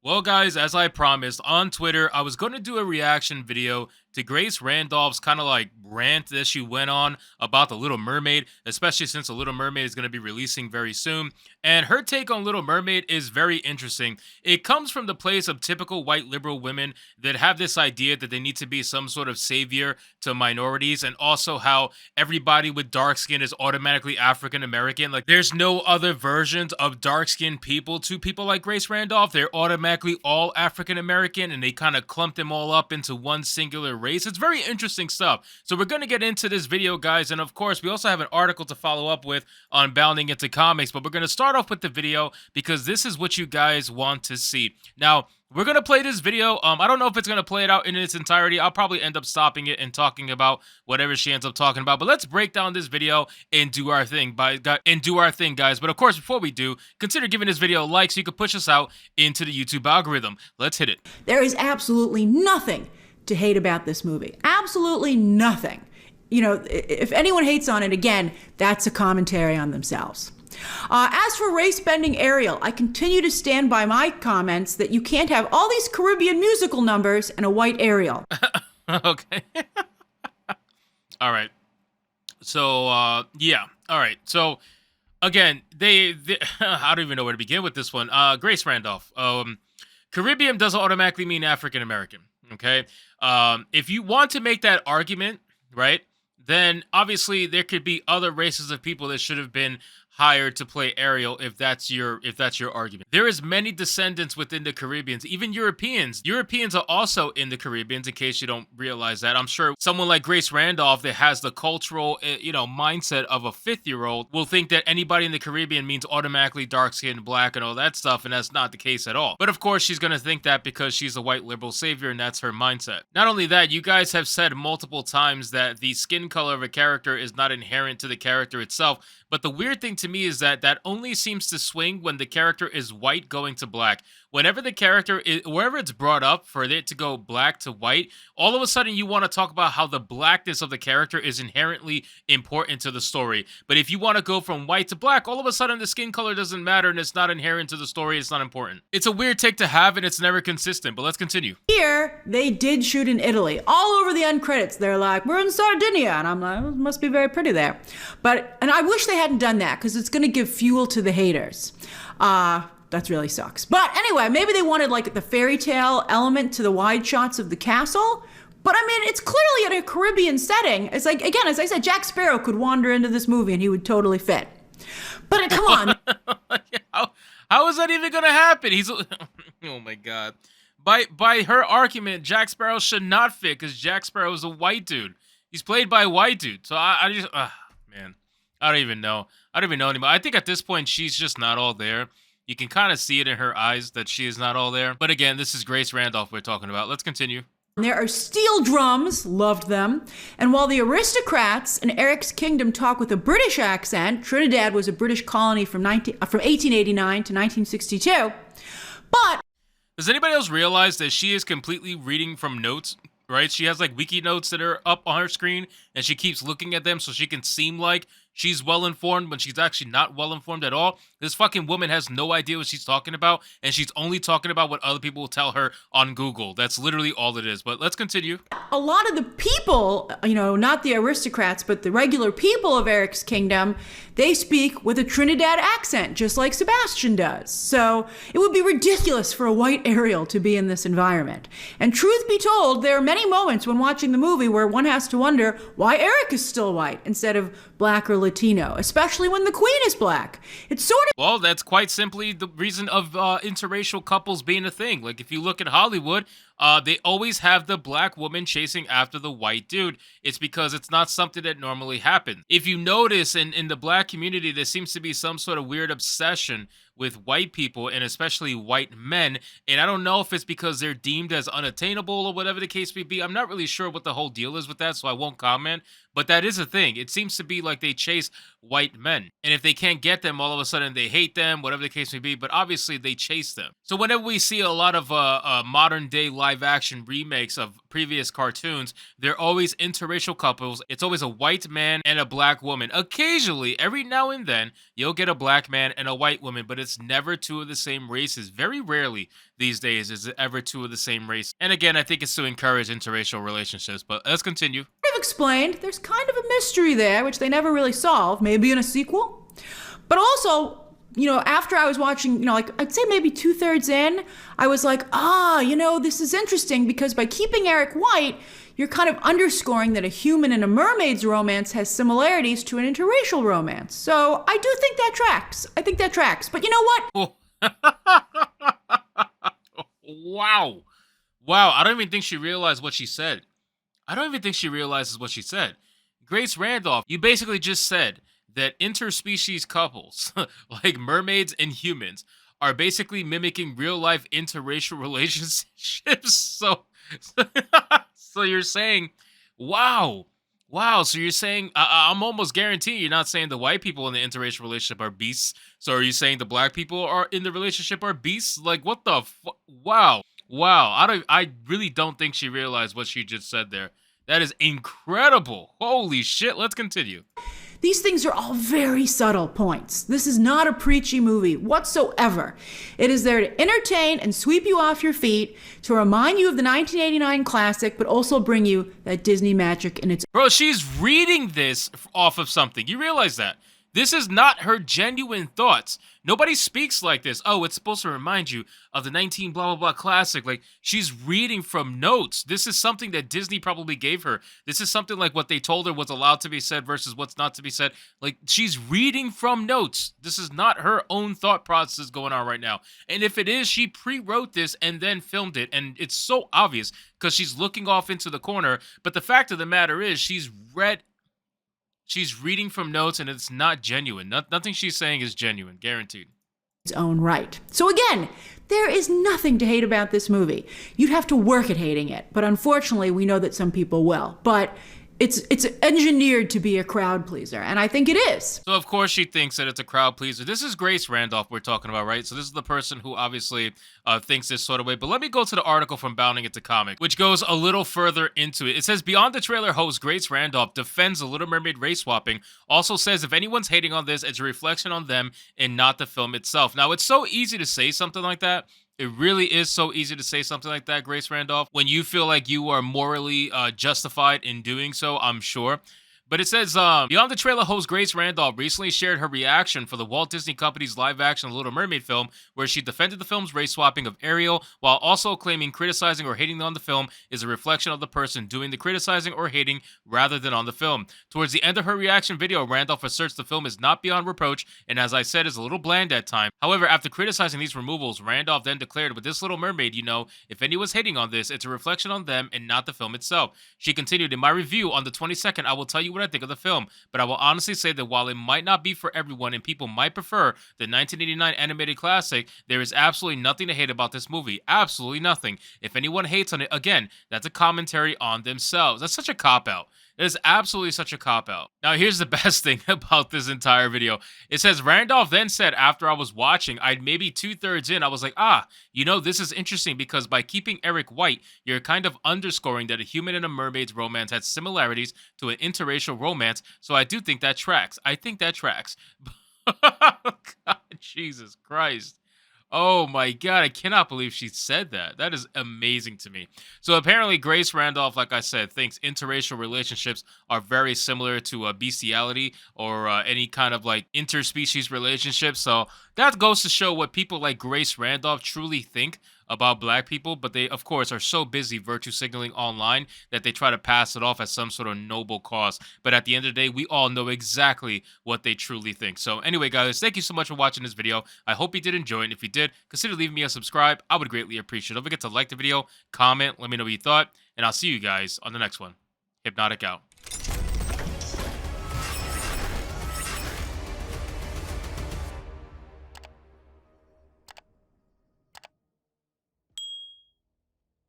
Well, guys, as I promised on Twitter, I was going to do a reaction video to Grace Randolph's kind of like rant that she went on about The Little Mermaid, especially since The Little Mermaid is going to be releasing very soon. And her take on Little Mermaid is very interesting. It comes from the place of typical white liberal women that have this idea that they need to be some sort of savior to minorities, and also how everybody with dark skin is automatically African American. Like, there's no other versions of dark skinned people to people like Grace Randolph. They're automatically all African American, and they kind of clump them all up into one singular race. It's very interesting stuff. So we're going to get into this video, guys. And of course, we also have an article to follow up with on Bounding into Comics, but we're going to start off with the video because this is what you guys want to see. Now, we're going to play this video. I don't know if it's going to play it out in its entirety. I'll probably end up stopping it and talking about whatever she ends up talking about. But let's break down this video and do our thing, guys. But of course, before we do, consider giving this video a like so you can push us out into the YouTube algorithm. Let's hit it. There is absolutely nothing to hate about this movie. Absolutely nothing. You know, if anyone hates on it, again, that's a commentary on themselves. As for race-bending Ariel, I continue to stand by my comments that you can't have all these Caribbean musical numbers and a white Ariel. Okay. All right. So, yeah. All right. So, again, they I don't even know where to begin with this one. Grace Randolph. Caribbean doesn't automatically mean African American. Okay. If you want to make that argument, right, then obviously there could be other races of people that should have been hired to play Ariel if that's your argument. There is many descendants within the Caribbeans, even Europeans. Europeans are also in the Caribbeans, in case you don't realize that. I'm sure someone like Grace Randolph that has the cultural, mindset of a 5-year-old will think that anybody in the Caribbean means automatically dark-skinned, black, and all that stuff, and that's not the case at all. But of course, she's going to think that because she's a white liberal savior, and that's her mindset. Not only that, you guys have said multiple times that the skin color of a character is not inherent to the character itself, but the weird thing to me is that only seems to swing when the character is white going to black. Whenever the character is, wherever it's brought up for it to go black to white, all of a sudden you want to talk about how the blackness of the character is inherently important to the story. But if you want to go from white to black, all of a sudden the skin color doesn't matter and it's not inherent to the story. It's not important. It's a weird take to have and it's never consistent, but let's continue. Here, they did shoot in Italy. All over the end credits, they're like, we're in Sardinia. And I'm like, it must be very pretty there. And I wish they hadn't done that because it's going to give fuel to the haters. That really sucks. But anyway, maybe they wanted like the fairy tale element to the wide shots of the castle. But I mean, it's clearly in a Caribbean setting. It's like, again, as I said, Jack Sparrow could wander into this movie and he would totally fit. But come on. How is that even going to happen? Oh my God. By her argument, Jack Sparrow should not fit because Jack Sparrow is a white dude. He's played by a white dude. So I just, man, I don't even know. I don't even know anymore. I think at this point, she's just not all there. You can kind of see it in her eyes that she is not all there. But again, this is Grace Randolph we're talking about. Let's continue. There are steel drums, loved them. And while the aristocrats in Eric's kingdom talk with a British accent, Trinidad was a British colony from 1889 to 1962. But does anybody else realize that she is completely reading from notes, right? She has like wiki notes that are up on her screen and she keeps looking at them so she can seem like she's well-informed when she's actually not well-informed at all. This fucking woman has no idea what she's talking about, and she's only talking about what other people will tell her on Google. That's literally all it is. But let's continue. A lot of the people, not the aristocrats, but the regular people of Eric's kingdom, they speak with a Trinidad accent, just like Sebastian does. So it would be ridiculous for a white Ariel to be in this environment. And truth be told, there are many moments when watching the movie where one has to wonder why Eric is still white instead of black or Latino, especially when the queen is black. It's sort of... Well, that's quite simply the reason of interracial couples being a thing. Like, if you look at Hollywood, they always have the black woman chasing after the white dude. It's because it's not something that normally happens. If you notice in the black community, there seems to be some sort of weird obsession with white people and especially white men. And I don't know if it's because they're deemed as unattainable or whatever the case may be. I'm not really sure what the whole deal is with that, so I won't comment. But that is a thing. It seems to be like they chase white men. And if they can't get them, all of a sudden they hate them, whatever the case may be. But obviously they chase them. So whenever we see a lot of modern day life live action remakes of previous cartoons, they're always interracial couples. It's always a white man and a black woman. Occasionally, every now and then, you'll get a black man and a white woman, but it's never two of the same races. Very rarely these days is it ever two of the same race. And again, I think it's to encourage interracial relationships, but let's continue. I've explained there's kind of a mystery there, which they never really solve, maybe in a sequel. But also, after I was watching, like I'd say maybe 2/3 in, I was like, this is interesting because by keeping Eric white, you're kind of underscoring that a human and a mermaid's romance has similarities to an interracial romance. So I do think that tracks. I think that tracks. But you know what? Wow. Wow. I don't even think she realized what she said. I don't even think she realizes what she said. Grace Randolph, you basically just said that interspecies couples, like mermaids and humans, are basically mimicking real life interracial relationships. So you're saying, wow. Wow, so you're saying, I'm almost guaranteeing you're not saying the white people in the interracial relationship are beasts. So are you saying the black people are in the relationship are beasts? Like, what the wow. Wow, I really don't think she realized what she just said there. That is incredible. Holy shit, let's continue. These things are all very subtle points. This is not a preachy movie whatsoever. It is there to entertain and sweep you off your feet, to remind you of the 1989 classic, but also bring you that Disney magic in its... Bro, she's reading this off of something. You realize that? This is not her genuine thoughts. Nobody speaks like this. Oh, it's supposed to remind you of the 19 blah, blah, blah classic. Like, she's reading from notes. This is something that Disney probably gave her. This is something like what they told her was allowed to be said versus what's not to be said. Like, she's reading from notes. This is not her own thought process going on right now. And if it is, she pre-wrote this and then filmed it. And it's so obvious because she's looking off into the corner. But the fact of the matter is, she's reading from notes, and it's not genuine. Nothing she's saying is genuine, guaranteed. Its own right. So again, there is nothing to hate about this movie. You'd have to work at hating it, but unfortunately, we know that some people will. But it's engineered to be a crowd pleaser, and I think it is. So of course she thinks that it's a crowd pleaser. This is Grace Randolph we're talking about, right? So this is the person who obviously thinks this sort of way. But let me go to the article from Bounding Into Comic, which goes a little further into it. It says, Beyond the Trailer host Grace Randolph defends the Little Mermaid race swapping. Also says if anyone's hating on this, it's a reflection on them and not the film itself. Now, it's so easy to say something like that. It really is so easy to say something like that, Grace Randolph, when you feel like you are morally justified in doing so, I'm sure. But it says, Beyond the Trailer host Grace Randolph recently shared her reaction for the Walt Disney Company's live-action Little Mermaid film, where she defended the film's race swapping of Ariel, while also claiming criticizing or hating on the film is a reflection of the person doing the criticizing or hating rather than on the film. Towards the end of her reaction video, Randolph asserts the film is not beyond reproach, and as I said, is a little bland at times. However, after criticizing these removals, Randolph then declared, with this Little Mermaid, if anyone's hating on this, it's a reflection on them and not the film itself. She continued, in my review on the 22nd, I will tell you what I think of the film, but I will honestly say that while it might not be for everyone and people might prefer the 1989 animated classic, there is absolutely nothing to hate about this movie. Absolutely nothing. If anyone hates on it, again, that's a commentary on themselves. That's such a cop-out. It is absolutely such a cop-out. Now, here's the best thing about this entire video. It says, Randolph then said, after I was watching, I'd maybe 2/3 in, I was like, this is interesting because by keeping Eric white, you're kind of underscoring that a human and a mermaid's romance had similarities to an interracial romance, so I do think that tracks. I think that tracks. God, Jesus Christ. Oh my God, I cannot believe she said that. That is amazing to me. So apparently Grace Randolph, like I said, thinks interracial relationships are very similar to bestiality or any kind of like interspecies relationship. So that goes to show what people like Grace Randolph truly think about black people, but they, of course, are so busy virtue signaling online that they try to pass it off as some sort of noble cause. But at the end of the day, we all know exactly what they truly think. So anyway, guys, thank you so much for watching this video. I hope you did enjoy it. And if you did, consider leaving me a subscribe. I would greatly appreciate it. Don't forget to like the video, comment, let me know what you thought, and I'll see you guys on the next one. Hypnotic out.